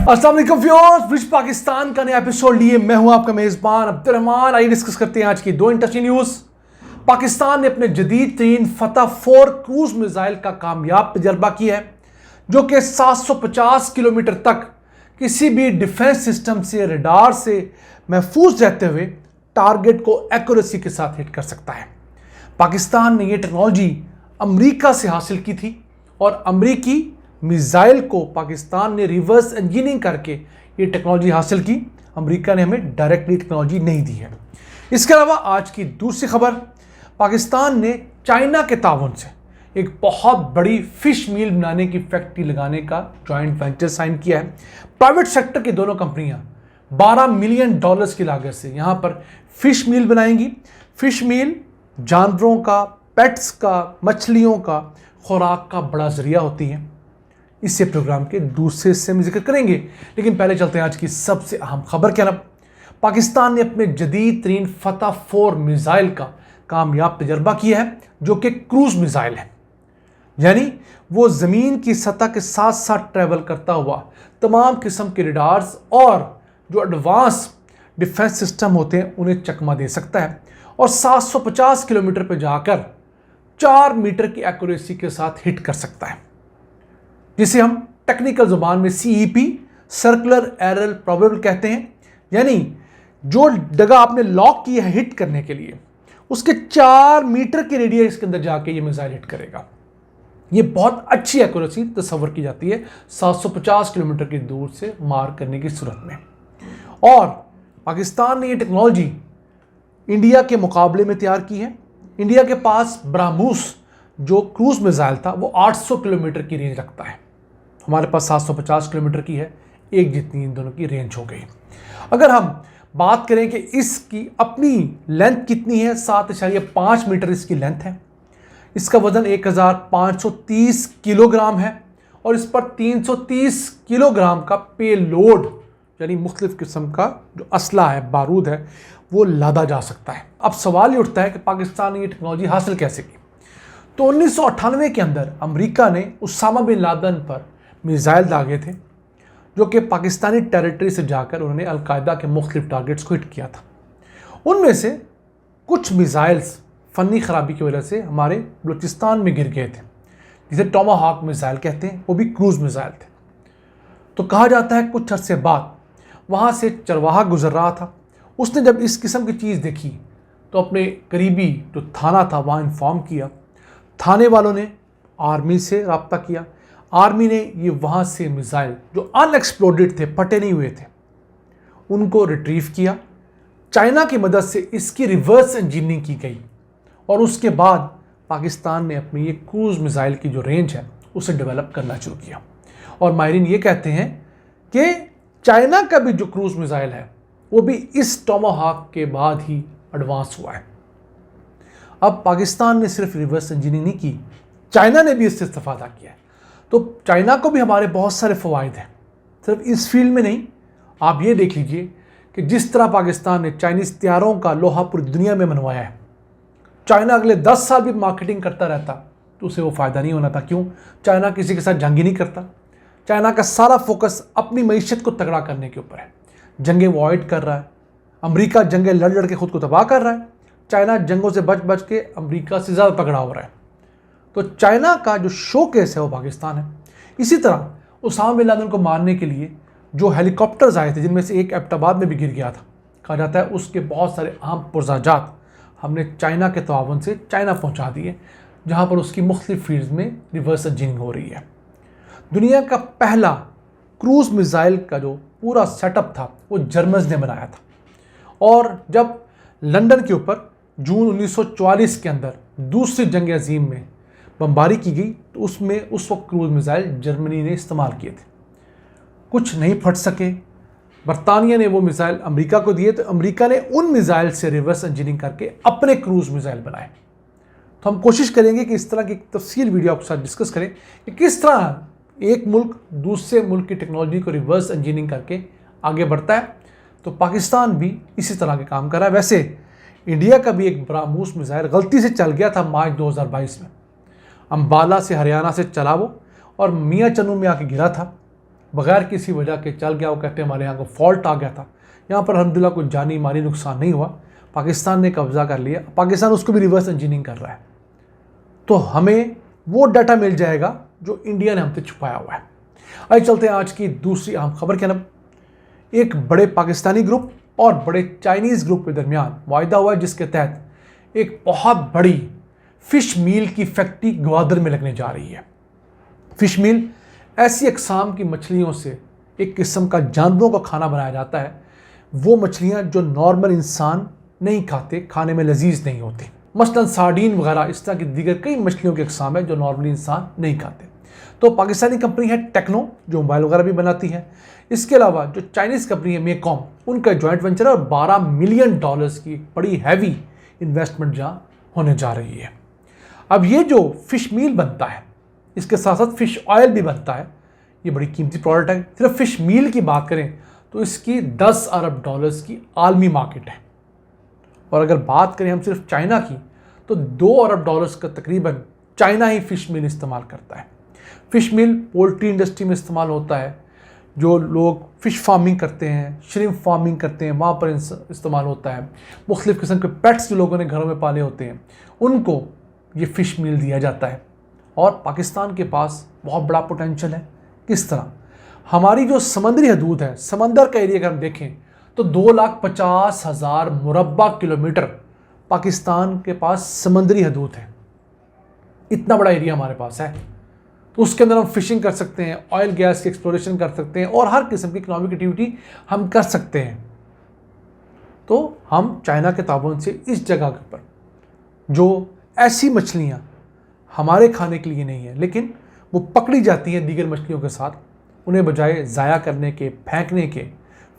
अस्सलाम वालेकुम viewers, bridge Pakistan का नया एपिसोड लिए मैं हूं आपका मेजबान अब्दुल रहमान। आइए डिस्कस करते हैं आज की दो इंटरेस्टिंग न्यूज। पाकिस्तान ने अपने जदीद तरीन फतह 4 क्रूज मिसाइल का कामयाब तजर्बा किया है, जो कि 750 किलोमीटर तक किसी भी डिफेंस सिस्टम से रडार से महफूज रहते हुए टारगेट को एक्यूरेसी के साथ हिट कर सकता है। पाकिस्तान ने यह टेक्नोलॉजी अमेरिका से हासिल की थी और अमेरिकी मिसाइल को पाकिस्तान ने रिवर्स इंजीनियरिंग करके ये टेक्नोलॉजी हासिल की। अमेरिका ने हमें डायरेक्टली टेक्नोलॉजी नहीं दी है। इसके अलावा आज की दूसरी खबर, पाकिस्तान ने चाइना के ताउन से एक बहुत बड़ी फिश मील बनाने की फैक्ट्री लगाने का जॉइंट वेंचर साइन किया है। प्राइवेट सेक्टर की दोनों कंपनियां $12 मिलियन की लागत से यहाँ पर फिश मील बनाएंगी। फिश मील जानवरों का, पेट्स का, मछलियों का खुराक का बड़ा जरिया होती है। इससे प्रोग्राम के दूसरे हिस्से में जिक्र करेंगे, लेकिन पहले चलते हैं आज की सबसे अहम खबर की तरफ। पाकिस्तान ने अपने जदीद तरीन फतह 4 मिसाइल का कामयाब तजर्बा किया है, जो कि क्रूज मिसाइल है, यानी वो ज़मीन की सतह के साथ साथ ट्रैवल करता हुआ तमाम किस्म के रडार्स और जो एडवांस डिफेंस सिस्टम होते हैं उन्हें चकमा दे सकता है और 750 किलोमीटर पर जाकर 4 मीटर की एक्यूरेसी के साथ हिट कर सकता है, जिसे हम टेक्निकल जुबान में CEP सर्कुलर एरर प्रोबेबल कहते हैं। यानी जो जगह आपने लॉक की है हिट करने के लिए, उसके 4 मीटर के रेडियस के अंदर जाके ये मिसाइल हिट करेगा। ये बहुत अच्छी एक्यूरेसी तस्वर की जाती है 750 किलोमीटर की दूर से मार करने की सूरत में। और पाकिस्तान ने ये टेक्नोलॉजी इंडिया के मुकाबले में तैयार की है। इंडिया के पास ब्रह्मोस जो क्रूज मिसाइल था वो 800 किलोमीटर की रेंज रखता है, हमारे पास 750 किलोमीटर की है, एक जितनी इन दोनों की रेंज हो गई। अगर हम बात करें कि इसकी अपनी लेंथ कितनी है, 7.5 मीटर इसकी लेंथ है। इसका वजन 1530 किलोग्राम है और इस पर 330 किलोग्राम का पे लोड यानी मुख्तलिफ किस्म का जो असला है, बारूद है, वो लादा जा सकता है। अब सवाल ये उठता है कि पाकिस्तान ने ये टेक्नोलॉजी हासिल कैसे की। तो 1998 के अंदर अमेरिका ने उसामा बिन लादेन पर मिसाइल दागे थे, जो कि पाकिस्तानी टेरिटरी से जाकर उन्होंने अलकायदा के मुख्तलिफ टारगेट्स को हिट किया था। उनमें से कुछ मिसाइल्स फ़नी ख़राबी की वजह से हमारे बलूचिस्तान में गिर गए थे, जिसे टोमाहॉक मिसाइल कहते हैं, वो भी क्रूज मिसाइल थे। तो कहा जाता है कुछ अरसे बाद वहाँ से चरवाहा गुजर रहा था, उसने जब इस किस्म की चीज़ देखी तो अपने करीबी जो थाना था वहाँ इन्फॉर्म किया। थाने वालों ने आर्मी से रब्ता किया। आर्मी ने ये वहाँ से मिसाइल जो अनएक्सप्लोडेड थे, फटे नहीं हुए थे, उनको रिट्रीव किया। चाइना की मदद से इसकी रिवर्स इंजीनियरिंग की गई और उसके बाद पाकिस्तान ने अपनी ये क्रूज मिसाइल की जो रेंज है उसे डेवलप करना शुरू किया। और माहिरीन ये कहते हैं कि चाइना का भी जो क्रूज मिसाइल है वो भी इस टोमाहॉक के बाद ही एडवांस हुआ है। अब पाकिस्तान ने सिर्फ रिवर्स इंजीनियरिंग नहीं की, चाइना ने भी इससे इस्तेफादा किया है। तो चाइना को भी हमारे बहुत सारे फ़वाइद हैं, सिर्फ इस फील्ड में नहीं। आप ये देख लीजिए कि जिस तरह पाकिस्तान ने चाइनीज़ तैयारों का लोहा पूरी दुनिया में मनवाया है, चाइना अगले 10 साल भी मार्केटिंग करता रहता तो उसे वो फ़ायदा नहीं होना था। क्यों? चाइना किसी के साथ जंग ही नहीं करता। चाइना का सारा फोकस अपनी मईशत को तगड़ा करने के ऊपर है। जंगें वो अवॉइड कर रहा है। अमेरिका जंगें लड़ लड़ के ख़ुद को तबाह कर रहा है। चाइना जंगों से बच बच के अमेरिका से ज़्यादा तगड़ा हो रहा है। तो चाइना का जो शोकेस है वो पाकिस्तान है। इसी तरह उसामा बिन लादेन को मारने के लिए जो हेलीकॉप्टर्स आए थे, जिनमें से एक एबटाबाद में भी गिर गया था, कहा जाता है उसके बहुत सारे अहम पुर्जाजात हमने चाइना के ताउन से चाइना पहुंचा दिए, जहां पर उसकी मुख्तलिफ फील्ड्स में रिवर्स इंजीनियरिंग हो रही है। दुनिया का पहला क्रूज मिसाइल का जो पूरा सेटअप था वो जर्मन्स ने बनाया था। और जब लंदन के ऊपर जून 1944 के अंदर दूसरी जंग अजीम में बमबारी की गई तो उसमें उस वक्त क्रूज मिसाइल जर्मनी ने इस्तेमाल किए थे। कुछ नहीं फट सके, बरतानिया ने वो मिसाइल अमेरिका को दिए, तो अमेरिका ने उन मिसाइल से रिवर्स इंजीनियरिंग करके अपने क्रूज मिसाइल बनाए। तो हम कोशिश करेंगे कि इस तरह की तफसील वीडियो आपके साथ डिस्कस करें कि किस तरह एक मुल्क दूसरे मुल्क की टेक्नोलॉजी को रिवर्स इंजीनियरिंग करके आगे बढ़ता है। तो पाकिस्तान भी इसी तरह के काम कर रहा है। वैसे इंडिया का भी एक ब्रह्मोस मिसाइल गलती से चल गया था मार्च 2022 में, अम्बाला से हरियाणा से चला वो और मियाँ चन्नू में आके गिरा था। बगैर किसी वजह के चल गया। वो कहते हैं हमारे यहाँ को फॉल्ट आ गया था। यहाँ पर अल्हम्दुलिल्लाह कोई जानी माली नुकसान नहीं हुआ। पाकिस्तान ने कब्जा कर लिया, पाकिस्तान उसको भी रिवर्स इंजीनियरिंग कर रहा है। तो हमें वो डाटा मिल जाएगा जो इंडिया ने हमसे छुपाया हुआ है। आइए चलते हैं आज की दूसरी अहम खबर के अंदर। एक बड़े पाकिस्तानी ग्रुप और बड़े चाइनीज़ ग्रुप के दरमियान वायदा हुआ है, जिसके तहत एक बहुत बड़ी फ़िश मील की फैक्ट्री ग्वादर में लगने जा रही है। फ़िश मील ऐसी अक़साम की मछलियों से एक किस्म का जानवरों का खाना बनाया जाता है। वो मछलियाँ जो नॉर्मल इंसान नहीं खाते, खाने में लजीज नहीं होती। मसलन सार्डीन वगैरह इस तरह की दीगर कई मछलियों की अक़साम है जो नॉर्मली इंसान नहीं खाते। तो पाकिस्तानी कंपनी है टेक्नो, जो मोबाइल वगैरह भी बनाती है। इसके अलावा जो चाइनीज़ कंपनी है मेकॉम, उनका जॉइंट वेंचर है और $12 मिलियन की बड़ी हैवी इन्वेस्टमेंट जहाँ होने जा रही है। अब ये जो फ़िश मील बनता है, इसके साथ साथ फ़िश ऑयल भी बनता है। ये बड़ी कीमती प्रोडक्ट है। सिर्फ फ़िश मील की बात करें तो इसकी $10 अरब की आलमी मार्केट है। और अगर बात करें हम सिर्फ चाइना की, तो $2 अरब का तकरीबन चाइना ही फ़िश मील इस्तेमाल करता है। फ़िश मील पोल्ट्री इंडस्ट्री में इस्तेमाल होता है। जो लोग फ़िश फार्मिंग करते हैं, श्रिम्प फार्मिंग करते हैं, वहाँ पर इस्तेमाल होता है। मुख्तलिफ़ किस्म के पेट्स जो लोगों ने घरों में पाले होते हैं, उनको ये फ़िश मील दिया जाता है। और पाकिस्तान के पास बहुत बड़ा पोटेंशियल है। किस तरह? हमारी जो समंदरी हदूद है, समंदर का एरिया अगर हम देखें तो 2,50,000 मुरब्बा किलोमीटर पाकिस्तान के पास समंदरी हदूद है। इतना बड़ा एरिया हमारे पास है। तो उसके अंदर हम फिशिंग कर सकते हैं, ऑयल गैस की एक्सप्लोरेशन कर सकते हैं और हर किस्म की इकोनॉमिक एक्टिविटी हम कर सकते हैं। तो हम चाइना के ताबन से इस जगह पर जो ऐसी मछलियाँ हमारे खाने के लिए नहीं है, लेकिन वो पकड़ी जाती हैं दीगर मछलियों के साथ, उन्हें बजाय ज़ाया करने के, फेंकने के,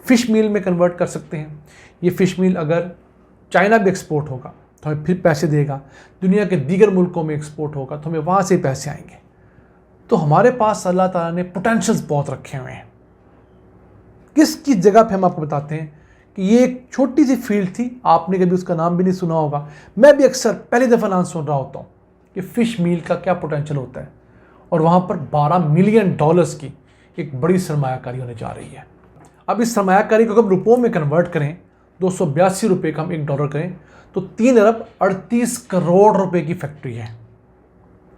फ़िश मील में कन्वर्ट कर सकते हैं। ये फ़िश मील अगर चाइना भी एक्सपोर्ट होगा तो हमें फिर पैसे देगा, दुनिया के दीगर मुल्कों में एक्सपोर्ट होगा तो हमें वहाँ से पैसे आएंगे। तो हमारे पास अल्लाह ताला ने पोटेंशियल्स बहुत रखे हुए हैं। किस जगह पे हम आपको बताते हैं कि ये एक छोटी सी फील्ड थी, आपने कभी उसका नाम भी नहीं सुना होगा। मैं भी अक्सर पहली दफ़ा नाम सुन रहा होता हूँ कि फ़िश मील का क्या पोटेंशियल होता है। और वहाँ पर $12 मिलियन की एक बड़ी सरमायाकारी होने जा रही है। अब इस सरमायाकारी को अगर रुपयों में कन्वर्ट करें, 282 रुपये का हम $1 करें तो 3 अरब 38 करोड़ रुपए की फैक्ट्री है।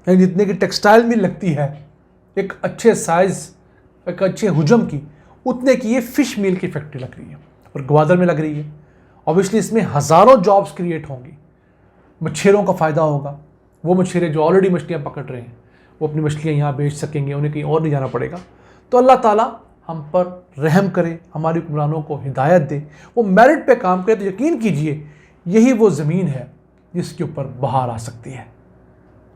यानी जितने की टेक्सटाइल मिल लगती है एक अच्छे साइज़, एक अच्छे हुजम की, उतने की ये फ़िश मील की फैक्ट्री लग रही है और ग्वादर में लग रही है। ऑब्वियसली इसमें हज़ारों जॉब्स क्रिएट होंगी, मछेरों का फ़ायदा होगा। वो मछेरे जो ऑलरेडी मछलियाँ पकड़ रहे हैं वो अपनी मछलियाँ यहाँ बेच सकेंगे, उन्हें कहीं और नहीं जाना पड़ेगा। तो अल्लाह ताला हम पर रहम करे, हमारी हुक्मरानों को हिदायत दे, वो मेरिट पे काम करे। तो यकीन कीजिए यही वो ज़मीन है जिसके ऊपर बहार आ सकती है।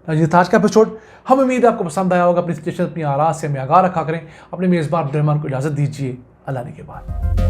ये था आज का एपिसोड। हम उम्मीद है आपको पसंद आया होगा। अपनी सजेशन, अपनी आराज़ से हमें आगाह रखा करें। अपने मेज़बान अब्दुल रहमान को इजाज़त दीजिए। अल्लाह ने के बाद।